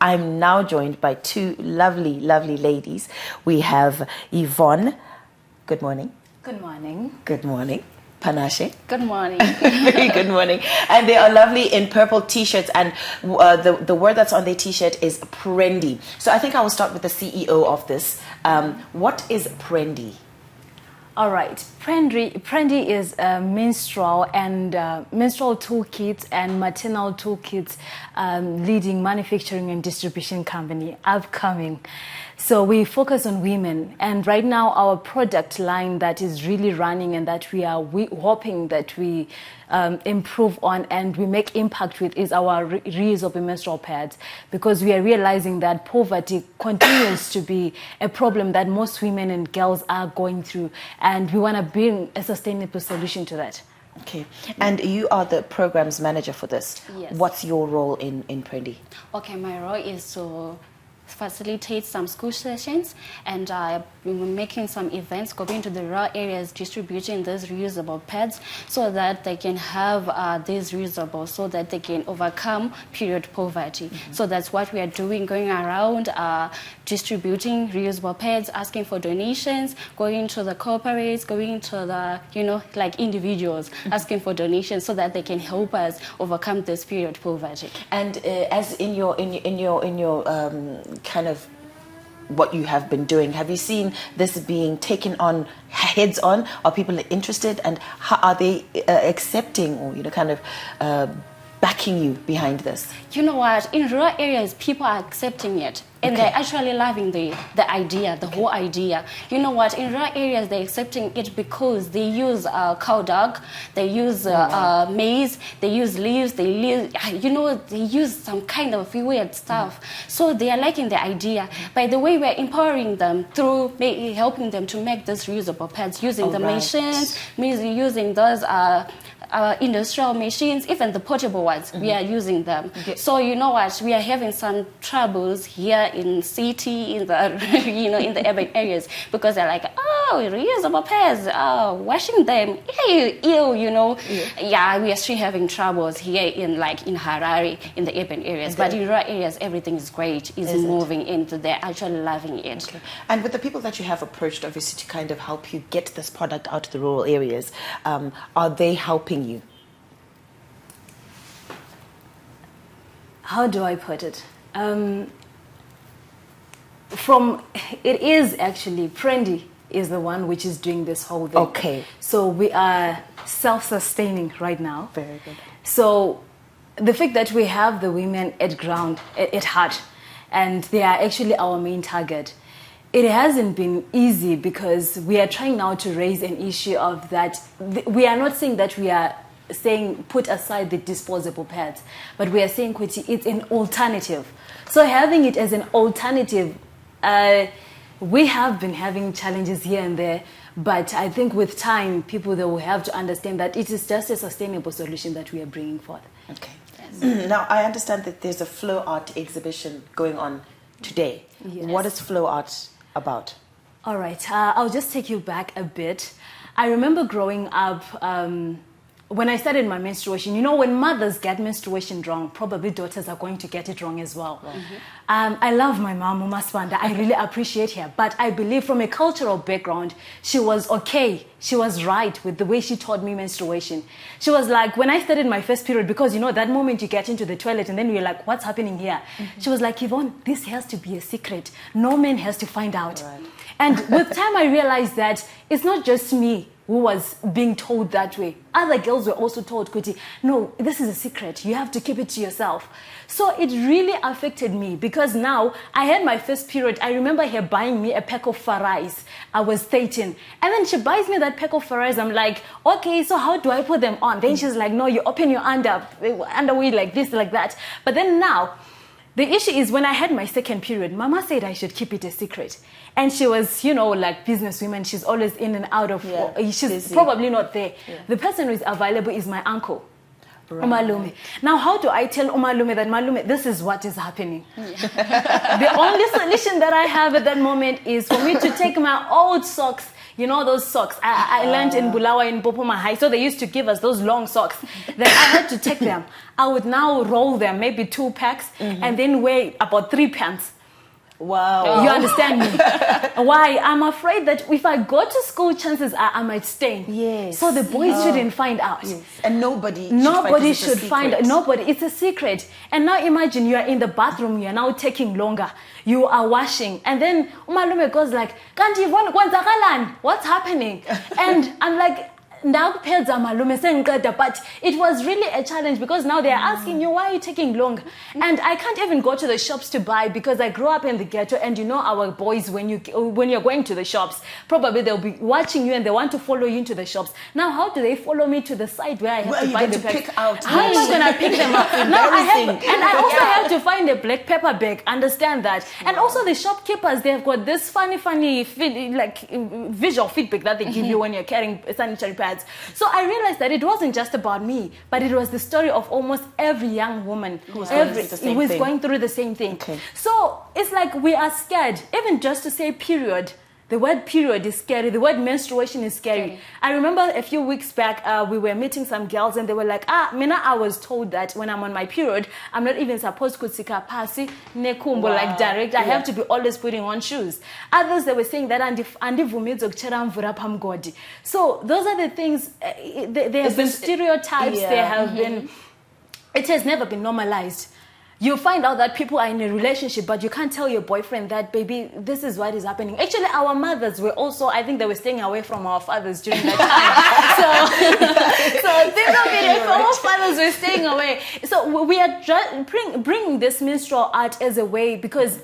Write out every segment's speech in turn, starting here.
I'm now joined by two lovely, lovely ladies. We have Yvonne. Good morning. Good morning. Good morning. Panashe. Good morning. Very good morning. And they are lovely in purple t-shirts, and the word that's on their t-shirt is Prendy. So I think I will start with the CEO of this. What is Prendy? All right. Prendy is a menstrual toolkit and maternal toolkit leading manufacturing and distribution company, upcoming. So we focus on women, and right now our product line that is really running and that we are hoping that we improve on and we make impact with is our reusable menstrual pads, because we are realizing that poverty continues to be a problem that most women and girls are going through, and we want to bring a sustainable solution to that. Okay, and you are the programs manager for this. Yes. What's your role in Prendy? Okay, my role is to facilitate some school sessions, and we're making some events, going to the rural areas, distributing these reusable pads so that they can have these reusable, so that they can overcome period poverty. Mm-hmm. So that's what we are doing, going around distributing reusable pads, asking for donations, going to the corporates, going to the, like individuals, asking for donations so that they can help us overcome this period poverty. And as in your kind of what you have been doing, have you seen this being taken on heads on? Are people interested, and how are they accepting or kind of backing you behind this? You know what, in rural areas people are accepting it, and they're actually loving the idea, the whole idea. You know what, in rural areas they're accepting it because they use cow dung, they use maize, they use leaves, they use some kind of weird stuff. So they are liking the idea. By the way, we're empowering them through helping them to make these reusable pads, using the machines, using those industrial machines, even the portable ones, we are using them. Okay. So you know what, we are having some troubles here in city, in the in the urban areas, because they're like, oh, reusable pads, washing them, ew. Yeah, we are still having troubles here in Harare, in the urban areas. Okay. But in rural areas, everything is great, is moving into, they're actually loving it. Okay. And with the people that you have approached, obviously, to kind of help you get this product out to the rural areas, are they helping you? How do I put it? It is actually Prendy is the one which is doing this whole thing. Okay. So we are self-sustaining right now. Very good. So the fact that we have the women at ground, at heart, and they are actually our main target, it hasn't been easy, because we are trying now to raise an issue of that. We are not saying that we are saying put aside the disposable pads, but we are saying it's an alternative. So having it as an alternative, we have been having challenges here and there, but I think with time, people, they will have to understand that it is just a sustainable solution that we are bringing forth. Okay. Yes. Now, I understand that there's a flow art exhibition going on today. Yes. What is flow art about? All right. I'll just take you back a bit. I remember growing up, when I started my menstruation, when mothers get menstruation wrong, probably daughters are going to get it wrong as well. Mm-hmm. I love my mom, Mama Swanda. I really appreciate her. But I believe from a cultural background, she was okay. She was right with the way she taught me menstruation. She was like, when I started my first period, because that moment you get into the toilet and then you're like, what's happening here? Mm-hmm. She was like, Yvonne, this has to be a secret. No man has to find out. Right. And with time, I realized that it's not just me who was being told that way. Other girls were also told, Kuti, no, this is a secret. You have to keep it to yourself. So it really affected me, because now I had my first period. I remember her buying me a pack of farais. I was 13. And then she buys me that pack of farais. I'm like, okay, so how do I put them on? Then she's like, no, you open your underwear like this, like that. But then now, the issue is when I had my second period, Mama said I should keep it a secret. And she was, like businesswoman, she's always in and out of, she's busy. Probably not there. Yeah. The person who is available is my uncle. Right. Umalume. Now, how do I tell Umalume that, Malume, this is what is happening? Yeah. The only solution that I have at that moment is for me to take my old socks, You know those socks? I learned in Bulawa in Popoma High, so they used to give us those long socks. Then I had to take them. I would now roll them, maybe 2 packs, and then wear about 3 pants. Wow. You understand me? Why? I'm afraid that if I go to school, chances are I might stain. Yes. So the boys shouldn't find out. Yes. And nobody should find out. Nobody. It's a secret. And now imagine you are in the bathroom. You are now taking longer. You are washing, and then umalume goes like, "Kanti Yvonne, kwenzakalani? What's happening?" And I'm like, but it was really a challenge because now they're asking you, why are you taking long? And I can't even go to the shops to buy because I grew up in the ghetto, and you know our boys, when you're going to the shops, probably they'll be watching you and they want to follow you into the shops. Now how do they follow me to the side where I have to buy the packs? How am I going to pick them up? Now I also have to find a black pepper bag, understand that. And also the shopkeepers, they've got this funny visual feedback that they give you when you're carrying sanitary pads. So I realized that it wasn't just about me, but it was the story of almost every young woman who was going through the same thing. Okay. So it's like we are scared, even just to say period. The word period is scary. The word menstruation is scary. Okay. I remember a few weeks back, we were meeting some girls and they were like, Mina, I was told that when I'm on my period, I'm not even supposed to sika pasi, nekumbo, like direct. I have to be always putting on shoes. Others, they were saying that so those are the things, there have been stereotypes, there have been, it has never been normalized. You find out that people are in a relationship, but you can't tell your boyfriend that, baby, this is what is happening. Actually, our mothers were also, I think they were staying away from our fathers during that time. so think of it, if our fathers were staying away. So we are bringing this minstrel art as a way, because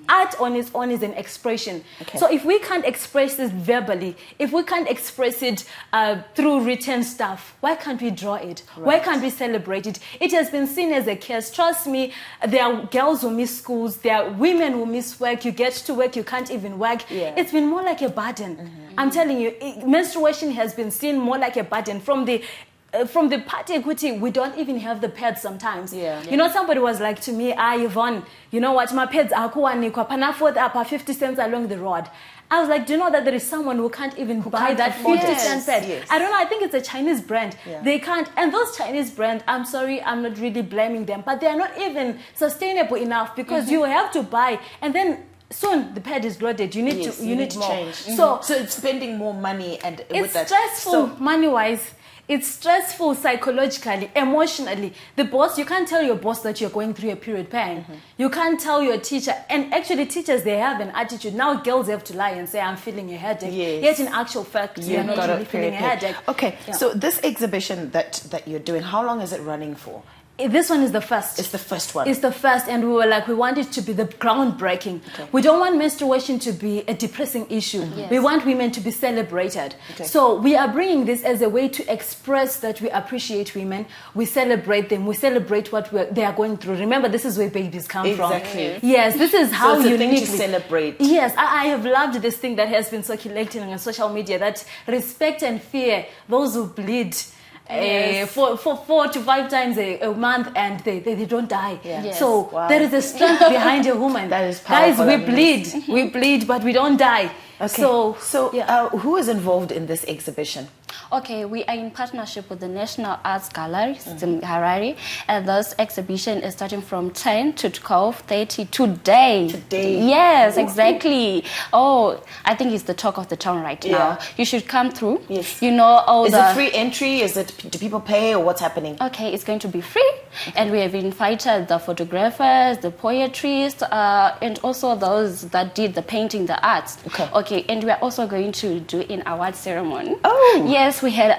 art on its own is an expression. Okay. So if we can't express it verbally, if we can't express it through written stuff, why can't we draw it? Right. Why can't we celebrate it? It has been seen as a curse. Trust me, there are girls who miss schools, there are women who miss work. You get to work, you can't even work. Yeah. It's been more like a burden. I'm telling you, menstruation has been seen more like a burden from the party equity. We don't even have the pads sometimes. You know, somebody was like to me, Yvonne, you know what, my pads are panafort up 50 cents along the road. I was like, do you know that there is someone who can't even buy that 50-cent pad? Yes. I don't know, I think it's a Chinese brand. They can't, and those Chinese brands, I'm sorry, I'm not really blaming them, but they are not even sustainable enough, because you have to buy, and then soon the pad is loaded. You need to more. Change. So it's spending more money, and it's stressful money-wise. It's stressful psychologically, emotionally. The boss, you can't tell your boss that you're going through a period pain. You can't tell your teacher. And actually, teachers, they have an attitude. Now girls have to lie and say, I'm feeling a headache. Yet in actual fact, you're not really feeling a headache. Okay, so this exhibition that you're doing, how long is it running for? This one is the first. It's the first one. It's the first, and we were like, we want it to be the groundbreaking. Okay. We don't want menstruation to be a depressing issue. We want women to be celebrated. Okay. So we are bringing this as a way to express that we appreciate women, we celebrate them, we celebrate what they are going through. Remember, this is where babies come from. Exactly. Yes, this is how so it's uniquely a thing to celebrate. Yes, I have loved this thing that has been circulating on social media, that respect and fear those who bleed. For 4 to 5 times a month, and they don't die. So there is a strength behind a woman. That is powerful. Guys, we bleed, but we don't die. Okay. Who is involved in this exhibition? Okay, we are in partnership with the National Arts Gallery in Harare, and this exhibition is starting from 10 to 12:30 today. Yes, exactly. Oh, I think it's the talk of the town right now. You should come through. Yes. You know, is it free entry? Do people pay, or what's happening? Okay, it's going to be free, and we have invited the photographers, the poetrists, and also those that did the painting, the arts. Okay, and we are also going to do an award ceremony. Oh. Yes, we had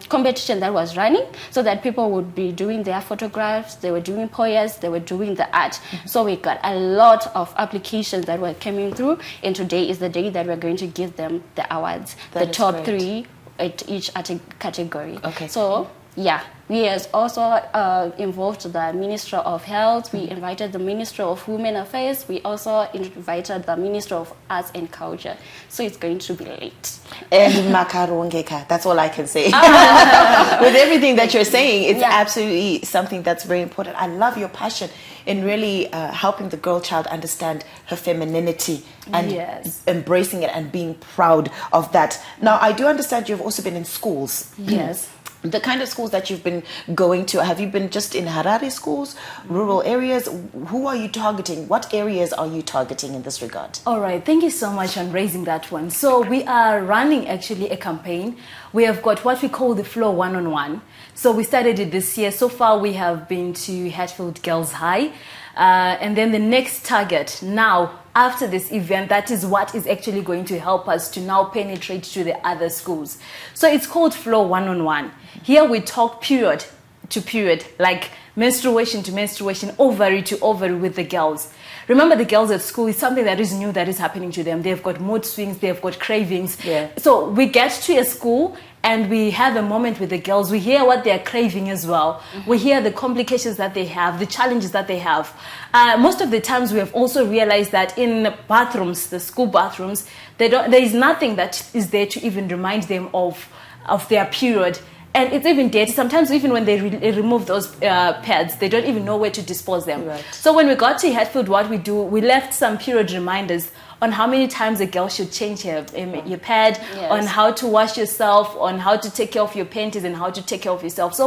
competition that was running, so that people would be doing their photographs, they were doing poems, they were doing the art. So we got a lot of applications that were coming through, and today is the day that we're going to give them the awards, the top 3 at each category. Okay. So yeah, we have also involved the Minister of Health. We invited the Minister of Women Affairs. We also invited the Minister of Arts and Culture. So it's going to be late. And makarongeka, that's all I can say. With everything that you're saying, it's absolutely something that's very important. I love your passion. in really helping the girl child understand her femininity and Yes. embracing it and being proud of that. Now, I do understand you've also been in schools. Yes. The kind of schools that you've been going to, have you been just in Harare schools, rural areas? Who are you targeting? What areas are you targeting in this regard? All right, thank you so much on raising that one. So we are running actually a campaign. We have got what we call the Flow One-on-One. So we started it this year. So far we have been to Hatfield Girls High. And then the next target now, after this event, that is what is actually going to help us to now penetrate to the other schools. So it's called Flow One-on-One. Here we talk period to period, like menstruation to menstruation, ovary to ovary with the girls. Remember, the girls at school is something that is new that is happening to them. They've got mood swings, they've got cravings. Yeah. So we get to a school and we have a moment with the girls. We hear what they're craving as well. We hear the complications that they have, the challenges that they have. Most of the times we have also realized that in bathrooms, the school bathrooms, there is nothing that is there to even remind them of their period. And it's even dirty. Sometimes even when they remove those pads, they don't even know where to dispose them. Right. So when we got to Hatfield, what we do, we left some period reminders on how many times a girl should change your pad, Yes. on how to wash yourself, on how to take care of your panties and how to take care of yourself. So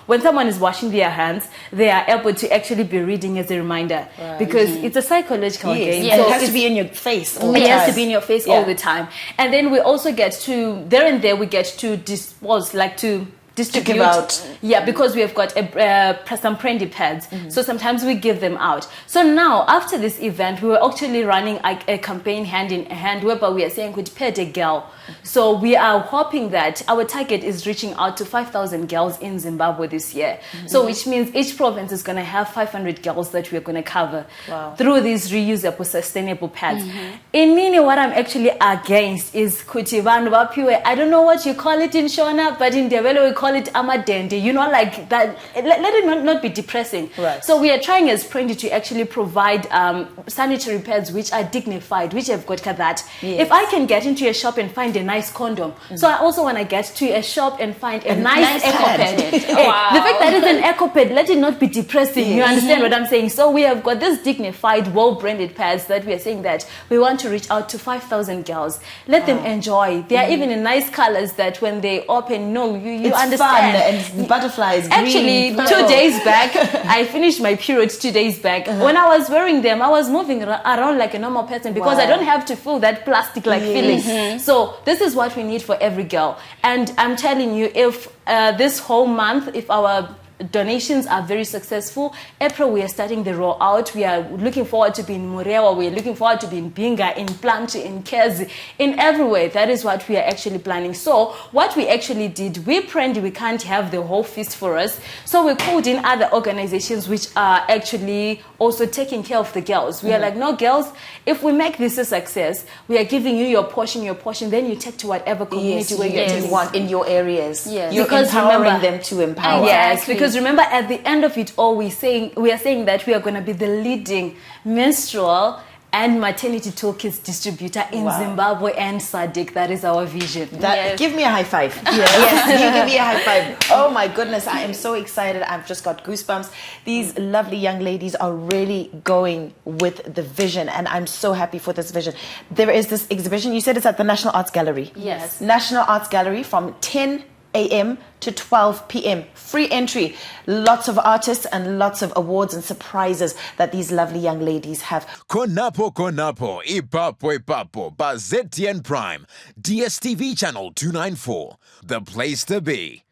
when someone is washing their hands, they are able to actually be reading as a reminder. Right. Because it's a psychological game. Yes. So It has to it's- be in your face all the it has time. to be in your face Yeah. all the time. And then we also get to, there and there we get to dispose, like to distribute. give out. Yeah, because we have got some Prendy pads. So sometimes we give them out. So now, after this event, we were actually running a campaign hand in hand whereby we are saying, could pet a girl. So we are hoping that our target is reaching out to 5,000 girls in Zimbabwe this year. So which means each province is going to have 500 girls that we are going to cover through these reusable, sustainable pads. In Nini, what I'm actually against is kuti vanhu vapiwe, I don't know what you call it in Shona, but in Ndebele we call it amadende. You know, like that. Let it not be depressing. Right. So we are trying as Prendy to actually provide sanitary pads which are dignified, which have got that. Yes. If I can get into a shop and find a nice condom, so I also want to get to a shop and find a nice eco pad. pad. Wow. The fact that it's an eco pad, let it not be depressing. You understand what I'm saying? So we have got this dignified, well-branded pads that we are saying that we want to reach out to 5,000 girls. Let them enjoy. They are even in nice colors that when they open, you It's understand. fun and butterflies. Actually, green, 2 purple. days back, I finished my period 2 days back. When I was wearing them, I was moving around like a normal person because I Wow. don't have to feel that plastic-like feeling. So this is what we need for every girl. And I'm telling you, if this whole month, if our donations are very successful, April we are starting the rollout. We are looking forward to being in Murewa. We are looking forward to being Binga, in Planchi, in Kezi, in everywhere. That is what we are actually planning. So what we actually did, we Prendy, we can't have the whole feast for us. So we called in other organizations which are actually also taking care of the girls. We are like, no girls, if we make this a success, we are giving you your portion, then you take to whatever community where yes. you want in your areas. Yes. You're Because empowering remember- them to empower. Yes, Exactly. because remember, at the end of it all, we are saying that we are going to be the leading menstrual and maternity toolkits distributor in Wow. Zimbabwe and SADC. That is our vision. Yes. Give me a high five. Yes, you give me a high five. Oh my goodness, I am so excited. I've just got goosebumps. These lovely young ladies are really going with the vision, and I'm so happy for this vision. There is this exhibition. You said it's at the National Arts Gallery. Yes. National Arts Gallery from 10 a.m. to 12 p.m. Free entry. Lots of artists and lots of awards and surprises that these lovely young ladies have. Konapo ipapo ba ZTN Prime, DSTV channel 294, the place to be.